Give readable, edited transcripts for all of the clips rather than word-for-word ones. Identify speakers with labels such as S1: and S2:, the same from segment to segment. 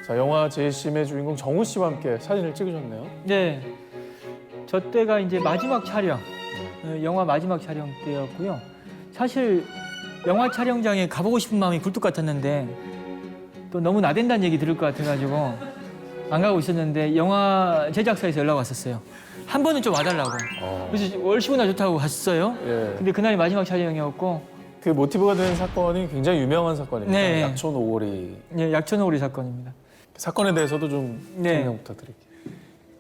S1: 자, 영화 재심의 주인공 정우 씨와 함께 사진을 찍으셨네요.
S2: 네, 저 때가 이제 마지막 촬영, 영화 마지막 촬영 때였고요. 사실 영화 촬영장에 가보고 싶은 마음이 굴뚝 같았는데 또 너무 나댄다는 얘기 들을 것 같아가지고 안 가고 있었는데 영화 제작사에서 연락 왔었어요. 한 번은 좀 와달라고. 그래서 얼씨구나 좋다고 갔어요.
S1: 예.
S2: 근데 그날이 마지막 촬영이었고,
S1: 그 모티브가 된 사건이 굉장히 유명한 사건입니다.
S2: 네.
S1: 약촌 오거리
S2: 예, 약천오리 사건입니다.
S1: 사건에 대해서도 좀
S2: 네.
S1: 설명 부탁드릴게요.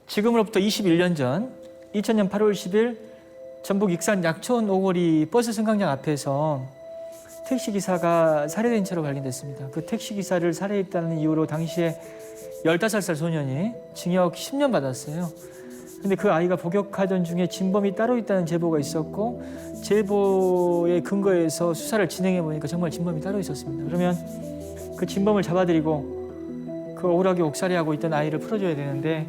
S2: 지금으로부터 21년 전 2000년 8월 10일 전북 익산 약촌 오거리 버스 승강장 앞에서 택시기사가 살해된 채로 발견됐습니다. 그 택시기사를 살해했다는 이유로 당시에 15살 소년이 징역 10년 받았어요. 근데 그 아이가 복역하던 중에 진범이 따로 있다는 제보가 있었고 제보의 근거에서 수사를 진행해 보니까 정말 진범이 따로 있었습니다. 그러면 그 진범을 잡아들이고 그 억울하게 옥살이하고 있던 아이를 풀어줘야 되는데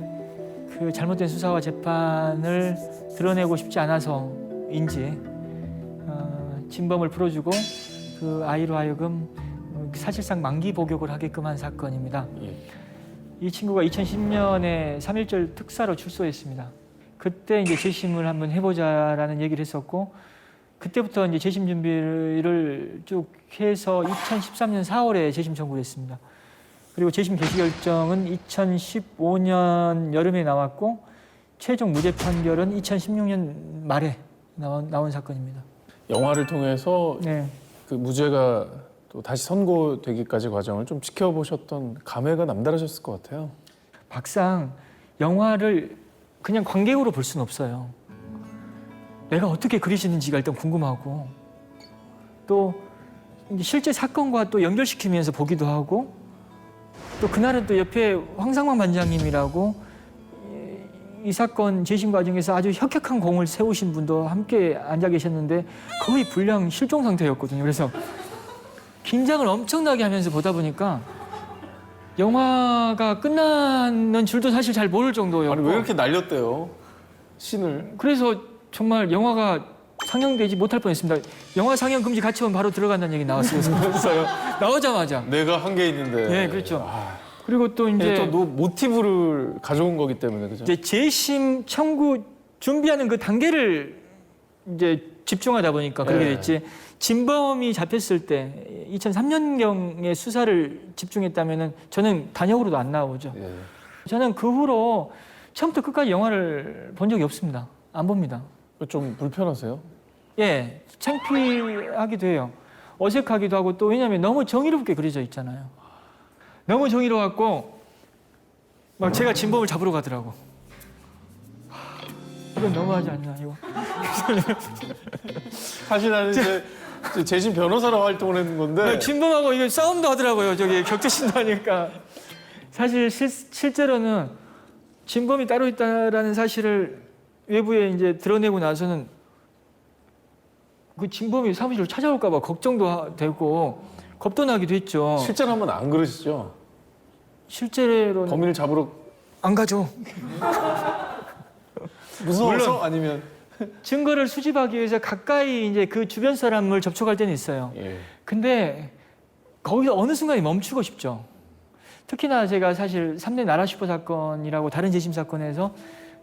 S2: 그 잘못된 수사와 재판을 드러내고 싶지 않아서인지 진범을 풀어주고 그 아이로 하여금 사실상 만기 복역을 하게끔 한 사건입니다.
S1: 예.
S2: 이 친구가 2010년에 3.1절 특사로 출소했습니다. 그때 이제 재심을 한번 해보자라는 얘기를 했었고 그때부터 이제 재심 준비를 쭉 해서 2013년 4월에 재심 청구를 했습니다. 그리고 재심 개시 결정은 2015년 여름에 나왔고 최종 무죄 판결은 2016년 말에 나온 사건입니다.
S1: 영화를 통해서
S2: 네.
S1: 그 무죄가 또 다시 선고되기까지 과정을 좀 지켜보셨던 감회가 남다르셨을 것 같아요.
S2: 막상 영화를 그냥 관객으로 볼 수는 없어요. 내가 어떻게 그리시는지가 일단 궁금하고 또 이제 실제 사건과 또 연결시키면서 보기도 하고 또 그날은 또 옆에 황상만 반장님이라고 이 사건 재심 과정에서 아주 혁혁한 공을 세우신 분도 함께 앉아 계셨는데 거의 불량 실종 상태였거든요. 그래서 긴장을 엄청나게 하면서 보다 보니까 영화가 끝나는 줄도 사실 잘 모를 정도였고
S1: 아니 왜 이렇게 날렸대요? 신을.
S2: 그래서 정말 영화가 상영되지 못할 뻔했습니다. 영화 상영 금지 가치원 바로 들어간다는 얘기 나왔어요. 나오자마자.
S1: 내가 한 게 있는데.
S2: 네, 그렇죠. 그리고 또 이제
S1: 또 모티브를 가져온 거기 때문에 그죠?
S2: 이제 재심 청구 준비하는 그 단계를 이제 집중하다 보니까 그렇게
S1: 네.
S2: 됐지. 진범이 잡혔을 때 2003년경의 수사를 집중했다면은 저는 단역으로도 안 나오죠.
S1: 예.
S2: 저는 그 후로 처음부터 끝까지 영화를 본 적이 없습니다. 안 봅니다.
S1: 좀 불편하세요?
S2: 예, 창피하기도 해요. 어색하기도 하고 또 왜냐하면 너무 정의롭게 그려져 있잖아요. 너무 정의로웠고 막 제가 진범을 잡으러 가더라고. 이건 너무하지 않나 이거.
S1: 사실 나는 이제 재심 변호사로 활동을 했는 건데
S2: 진범하고 이게 싸움도 하더라고요. 저기 격투신도 하니까. 사실 실제로는 진범이 따로 있다라는 사실을 외부에 이제 드러내고 나서는 그 진범이 사무실을 찾아올까 봐 걱정도 되고 겁도 나기도 했죠.
S1: 실제로 한번 안 그러시죠?
S2: 실제로는
S1: 범인을 잡으러
S2: 안 가죠.
S1: 무서워서
S2: 물론.
S1: 아니면
S2: 증거를 수집하기 위해서 가까이 이제 그 주변 사람을 접촉할 때는 있어요.
S1: 예.
S2: 근데 거기서 어느 순간에 멈추고 싶죠. 특히나 제가 사실 3대 나라 슈퍼 사건이라고 다른 재심 사건에서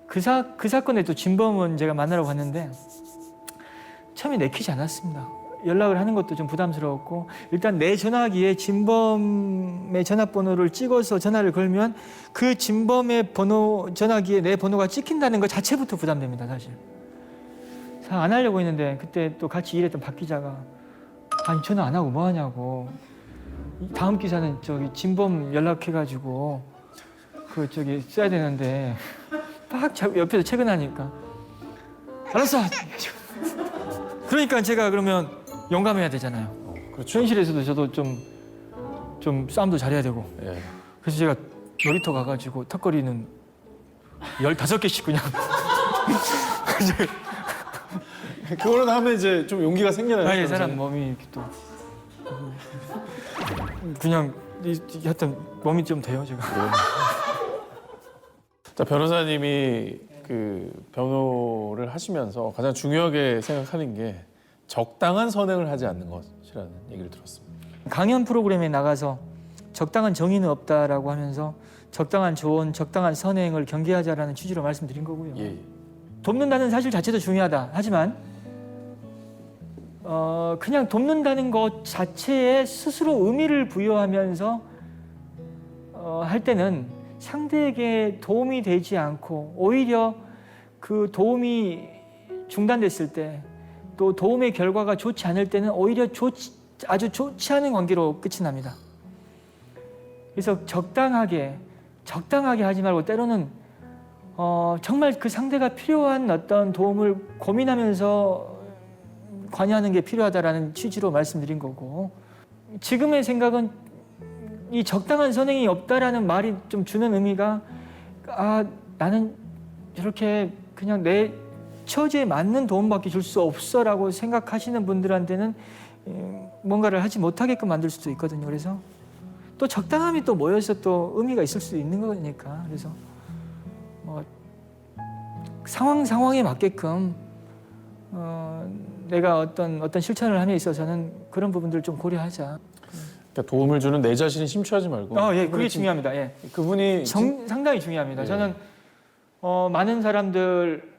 S2: 그 사건에 또 진범은 제가 만나러 갔는데 처음에 내키지 않았습니다. 연락을 하는 것도 좀 부담스러웠고 일단 내 전화기에 진범의 전화번호를 찍어서 전화를 걸면 그 진범의 전화기에 내 번호가 찍힌다는 것 자체부터 부담됩니다. 사실 안 하려고 했는데 그때 또 같이 일했던 박 기자가 아니 전화 안 하고 뭐 하냐고 다음 기사는 저기 진범 연락해가지고 그 저기 써야 되는데 막 옆에서 퇴근하니까 알았어. 그러니까 제가 그러면 용감해야 되잖아요.
S1: 그렇죠.
S2: 현실에서도 저도 좀 싸움도 잘해야 되고.
S1: 예.
S2: 그래서 제가 놀이터 가가지고 턱걸이는 15개씩 그냥.
S1: 그거는 하면 이제 좀 용기가 생겨나요.
S2: 아니 사람 몸이 이렇게 또 그냥 하여튼 몸이 좀 돼요 제가.
S1: 자, 변호사님이 그 변호를 하시면서 가장 중요하게 생각하는 게 적당한 선행을 하지 않는 것이라는 얘기를 들었습니다.
S2: 강연 프로그램에 나가서 적당한 정의는 없다라고 하면서 적당한 조언, 적당한 선행을 경계하자라는 취지로 말씀드린 거고요.
S1: 예.
S2: 돕는다는 사실 자체도 중요하다. 하지만 그냥 돕는다는 것 자체에 스스로 의미를 부여하면서 할 때는 상대에게 도움이 되지 않고 오히려 그 도움이 중단됐을 때 또 도움의 결과가 좋지 않을 때는 오히려 아주 좋지 않은 관계로 끝이 납니다. 그래서 적당하게 하지 말고 때로는 정말 그 상대가 필요한 어떤 도움을 고민하면서 관여하는 게 필요하다라는 취지로 말씀드린 거고, 지금의 생각은 이 적당한 선행이 없다라는 말이 좀 주는 의미가 나는 저렇게 그냥 내 처지에 맞는 도움밖에 줄 수 없어라고 생각하시는 분들한테는 뭔가를 하지 못하게끔 만들 수도 있거든요. 그래서 또 적당함이 또 모여서 또 의미가 있을 수 있는 거니까, 그래서 상황에 맞게끔 내가 어떤 실천을 함에 있어서는 그런 부분들을 좀 고려하자.
S1: 그러니까 도움을 주는 내 자신이 심취하지 말고.
S2: 예, 그게 중요합니다. 예.
S1: 그분이
S2: 상당히 중요합니다.
S1: 예.
S2: 저는 많은 사람들,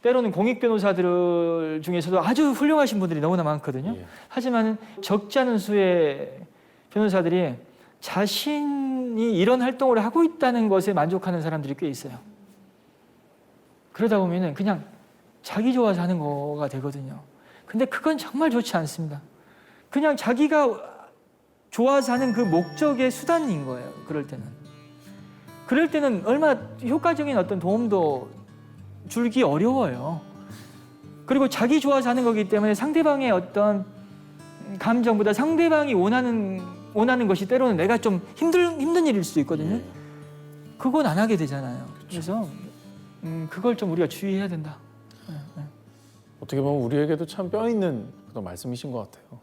S2: 때로는 공익 변호사들 중에서도 아주 훌륭하신 분들이 너무나 많거든요.
S1: 예.
S2: 하지만 적지 않은 수의 변호사들이 자신이 이런 활동을 하고 있다는 것에 만족하는 사람들이 꽤 있어요. 그러다 보면은 그냥 자기 좋아서 하는 거가 되거든요. 근데 그건 정말 좋지 않습니다. 그냥 자기가 좋아서 하는 그 목적의 수단인 거예요. 그럴 때는 얼마나 효과적인 어떤 도움도 줄기 어려워요. 그리고 자기 좋아서 하는 거기 때문에 상대방의 어떤 감정보다 상대방이 원하는 것이 때로는 내가 좀 힘든 일일 수도 있거든요.
S1: 예.
S2: 그건 안 하게 되잖아요. 그래서 그걸 좀 우리가 주의해야 된다.
S1: 어떻게 보면 우리에게도 참 뼈 있는 그런 말씀이신 것 같아요.